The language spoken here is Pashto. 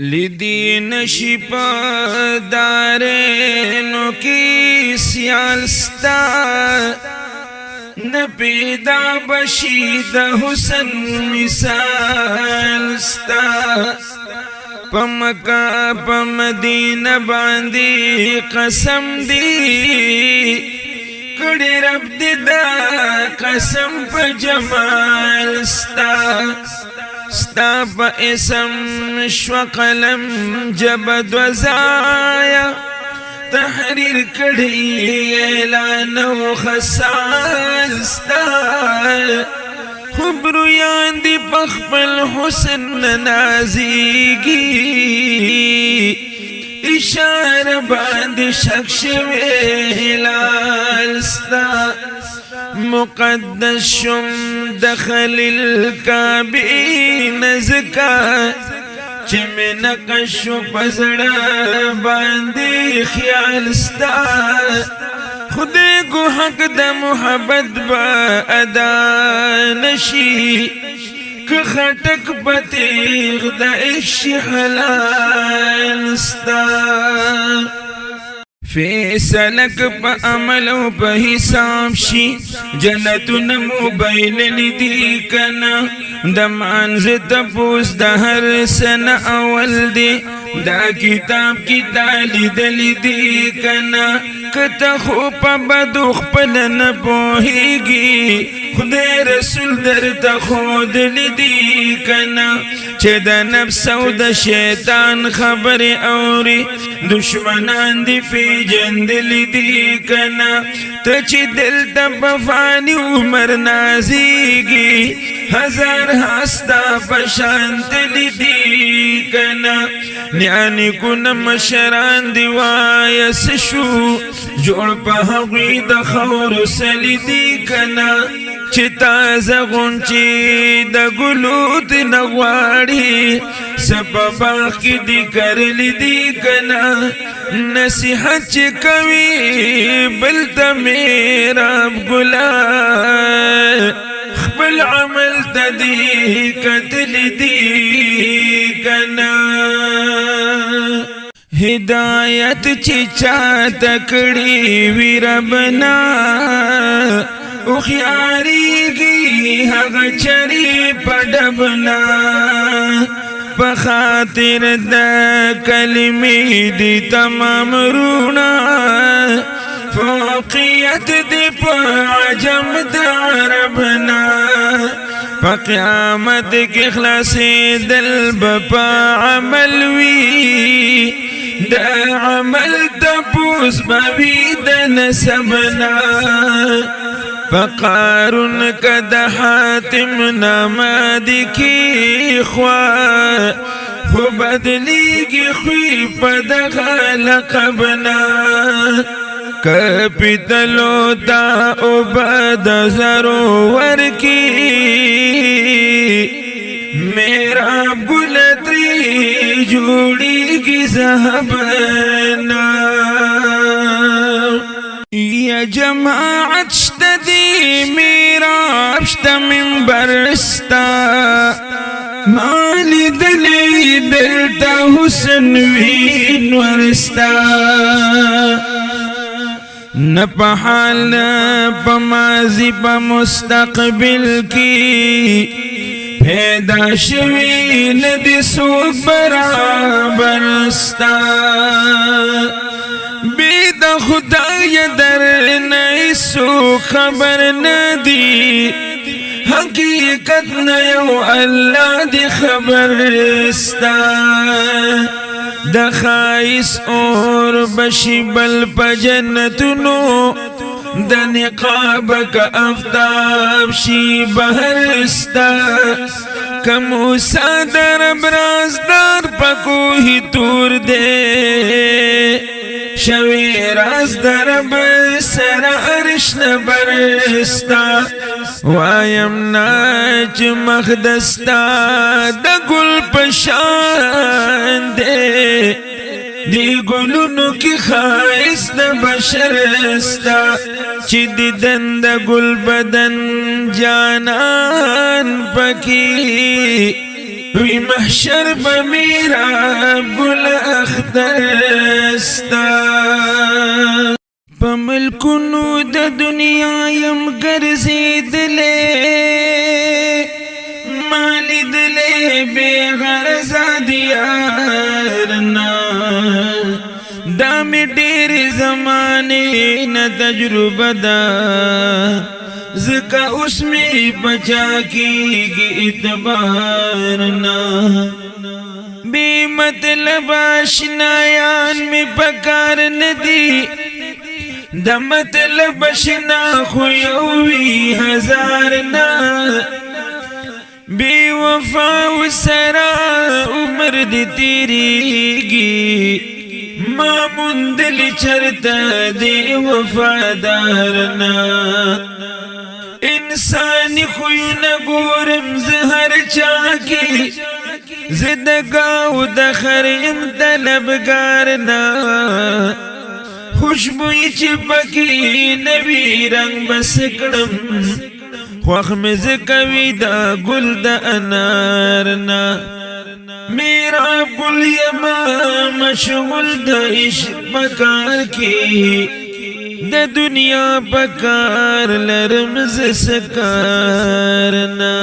لدی نشی پا دارینو کی سیالستا نپیدا بشی دا حسن مثالستا پا مکہ پا مدینہ باندی قسم دی کڑی رب دی دا قسم پا جمالستا ستا پا اسم شو قلم جبد وزایا تحریر کڑی اعلان و خسال ستا خبرو یاندی پخپل حسن نازیگی اشار باند شخص ویلال ستا مقدس شم دخل الكعبین زکا چم نقش پزڑا باندی خیال ستا خدای کو حق دا محبت با ادا نشی که خطک پتیغ دا عشق حلال ستا فیصلک پا عمل و پا حساب شی جنتون موبائل ندی کنا دا منز تپوس دا ہر سن اول دی دا کتاب کی تالی دلی دی کنا کتا خوپا بدوخ پل نپوہی گی خدای رسول در تا خود لدی کنا چه دا نفس و دا شیطان خبر اوری دشمنان دی پی جندل دی کنا تا چی دل تا بفانی عمر نازیگی ہزار ہستا پشانت دی کنا نیانی کن مشران دیوائی سشو جوڑ پا حقی دا خور سلی دی کنا چی تازه غنچی دا گلوت نغواری سپا باغ کی دی کرلی دی کنا نصیحت چی کوي بلتا میرا گلا خبل عمل تا دی قتل دی کنا ہدایت چی چاہتا کڑی وی ربنا اخیاری گی حق چری پڑبنا بخاطر دا کلمی دی تمام رونا فوقیت دی پا عجم دا عربنا پا قیامت کی خلاصی دل بپا عمل وی دا عمل تپوس بوی دا نسبنا فقارن کد حاتم نامادی کی خوا خو بدلی کی خوی پدغا لقبنا کپیتلو تا عباد ضرور کی میرا بلتری جوڑی کی زہبنا یا جماعت شتدی میرا ابشت منبر استا مالی دلی دلتا حسن وین ورستا نپا حال پا ماضی پا مستقبل کی پیدا شوی ندی سوک برابر استا بید خدای در نیسو خبر ندی حقیقت نیو اللہ دی خبر استا دخائس اور بشی بل پا جنتنو دا نقاب کا افتاب شی بہر استا کموسا در ابرازدار پا کوہی تور دے شوی راز درب سر عرش نبرستا وایم ناچ مخدستا دا گل پشان دے دی گلونو کی خائص دا بشرستا چی دیدن دا گل بدن جانان پکی وی محشر بمیرا ستا په ملکونو د دنیا یم ګرځېدلې ما لیدلې بې غرضه د یارنا دا مې ډېرې زمانې نه تجربه ده ځکه اوس مې بچا کېږي اعتبار نه بې مطلب اشنایان مې پکار نه دي د مطلب اشنا خو یو وي هزار نه بې وفا ورسره عمر دې تېرېږي ما موندلې چرته دې وفادار نه انسانی خویونه ګورم زه هر چا کې زه د ګاو د خر یم طلبګار نه خوشبویي چې پکې نه وي رنګ بس کړم خوښ مې ځکه وي دا ګل د انار نه میرا ګل یما مشغول د عشق په کار کې د دنیا په کار لرم زه څه کار نه